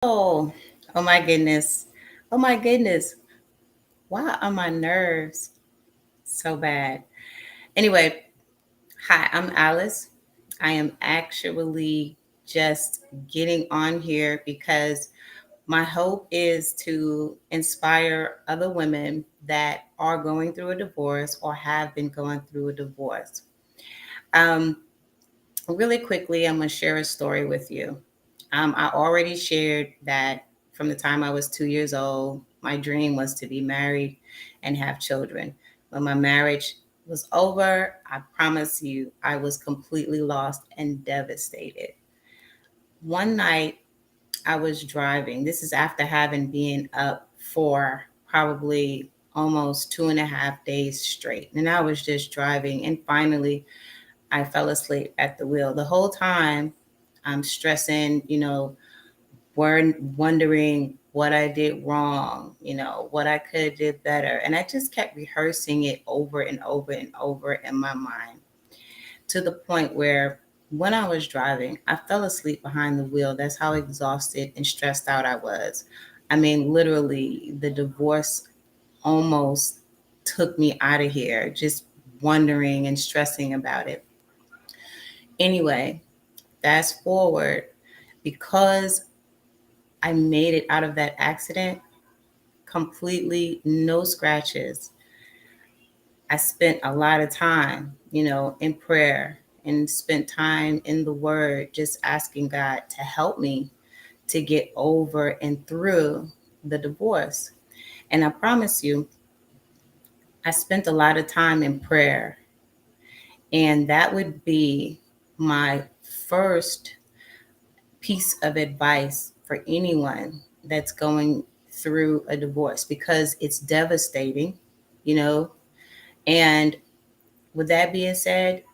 Oh, oh my goodness. Oh my goodness. Why are my nerves so bad? Anyway, hi, I'm Alice. I am actually just getting on here because my hope is to inspire other women that are going through a divorce or have been going through a divorce. Um, Really quickly, I'm going to share a story with you. I already shared that from the time I was 2 years old, my dream was to be married and have children. When my marriage was over, I promise you, I was completely lost and devastated. One night, I was driving. This is after having been up for probably almost 2.5 days straight. And I was just driving. And finally, I fell asleep at the wheel. The whole time I'm stressing, wondering what I did wrong, what I could have did better. And I just kept rehearsing it over and over and over in my mind to the point where when I was driving, I fell asleep behind the wheel. That's how exhausted and stressed out I was. I mean, literally, the divorce almost took me out of here, just wondering and stressing about it. Anyway, fast forward, because I made it out of that accident completely, no scratches. I spent a lot of time, in prayer and spent time in the word, just asking God to help me to get over and through the divorce. And I promise you, I spent a lot of time in prayer. And that would be my first piece of advice for anyone that's going through a divorce because it's devastating, you know. And with that being said,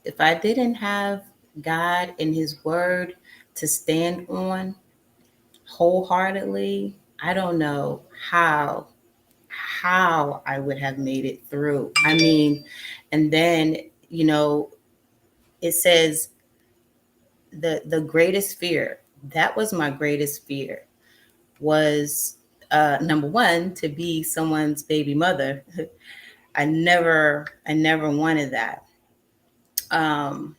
if I didn't have God and His Word to stand on wholeheartedly, I don't know how I would have made it through. I mean, and then you know, it says the greatest fear. That was my greatest fear was number one to be someone's baby mother. I never wanted that um,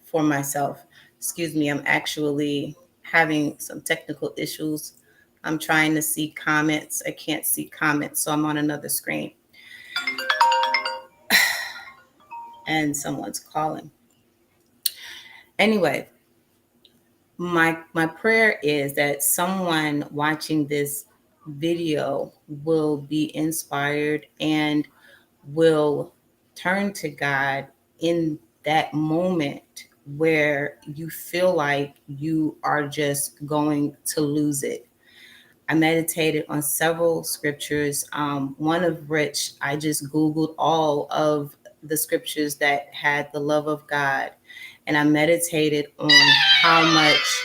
for myself. Excuse me, I'm actually having some technical issues. I'm trying to see comments. I can't see comments, so I'm on another screen and someone's calling. Anyway, my prayer is that someone watching this video will be inspired and will turn to God in that moment where you feel like you are just going to lose it. I meditated on several scriptures, one of which I just Googled all of the scriptures that had the love of God. And I meditated on how much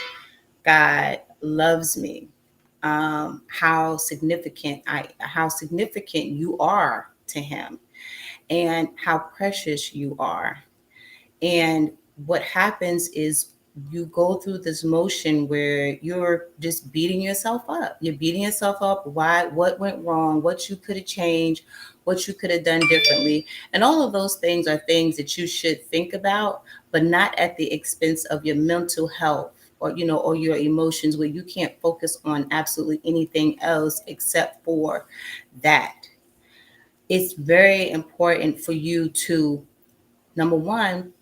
God loves me, how significant you are to Him, and how precious you are. And what happens is you go through this motion where you're just beating yourself up. You're beating yourself up. Why? What went wrong? What you could have changed? What you could have done differently? And all of those things are things that you should think about, but not at the expense of your mental health or your emotions where you can't focus on absolutely anything else except for that. It's very important for you to, number one,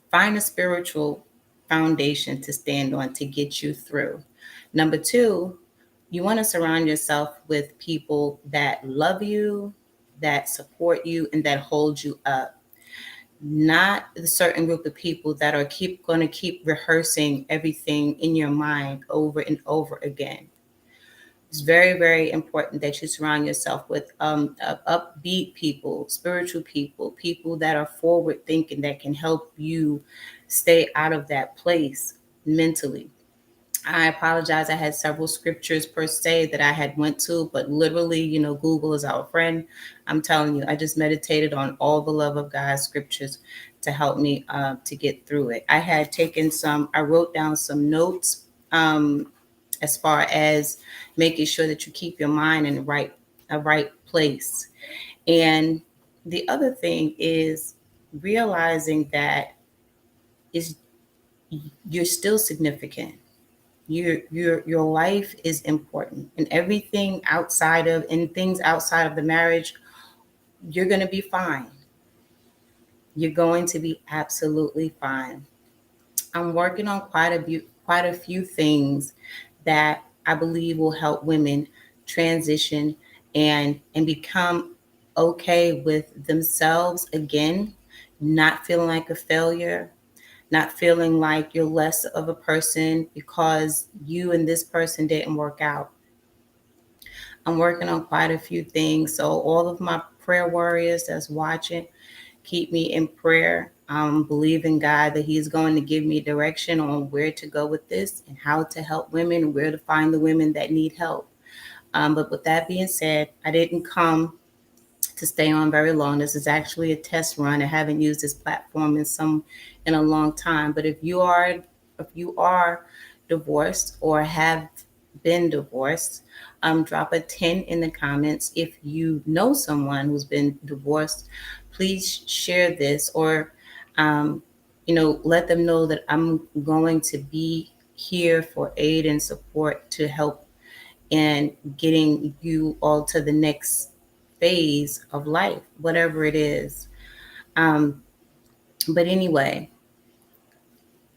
find a spiritual foundation to stand on to get you through. Number two, you want to surround yourself with people that love you, that support you, and that hold you up. Not the certain group of people that are keep going to keep rehearsing everything in your mind over and over again. It's very, very important that you surround yourself with upbeat people, spiritual people, people that are forward thinking that can help you stay out of that place mentally. I apologize. I had several scriptures per se that I had went to, but literally, Google is our friend. I'm telling you, I just meditated on all the love of God scriptures to help me to get through it. I wrote down some notes. as far as making sure that you keep your mind in a right place. And the other thing is realizing that is you're still significant. Your life is important, and everything outside of and things outside of the marriage, you're going to be fine. You're going to be absolutely fine. I'm working on quite a few things that I believe will help women transition and become okay with themselves again, not feeling like a failure, not feeling like you're less of a person because you and this person didn't work out. I'm working on quite a few things. So all of my prayer warriors that's watching, keep me in prayer. Believe in God that He's going to give me direction on where to go with this and how to help women, where to find the women that need help. But with that being said, I didn't come to stay on very long. This is actually a test run. I haven't used this platform in a long time. But if you are divorced or have been divorced, drop a 10 in the comments. If you know someone who's been divorced, please share this or let them know that I'm going to be here for aid and support to help in getting you all to the next phase of life, whatever it is. Um, but anyway,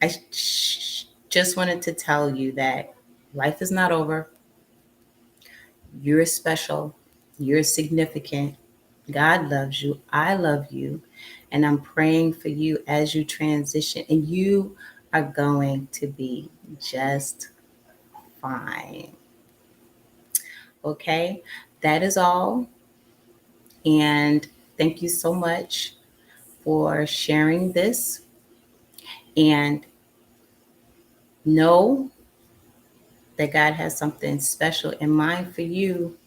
just wanted to tell you that life is not over. You're special. You're significant. God loves you. I love you. And I'm praying for you as you transition. And you are going to be just fine. Okay? That is all. And thank you so much for sharing this. And know that God has something special in mind for you.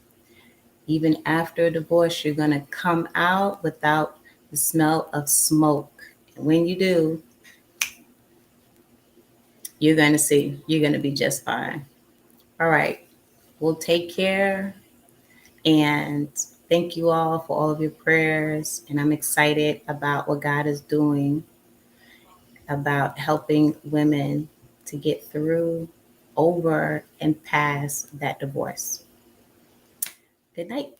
Even after a divorce, you're going to come out without the smell of smoke. And when you do, you're going to see you're going to be just fine. All right. Well, take care. And thank you all for all of your prayers. And I'm excited about what God is doing about helping women to get through, over, and past that divorce. Good night.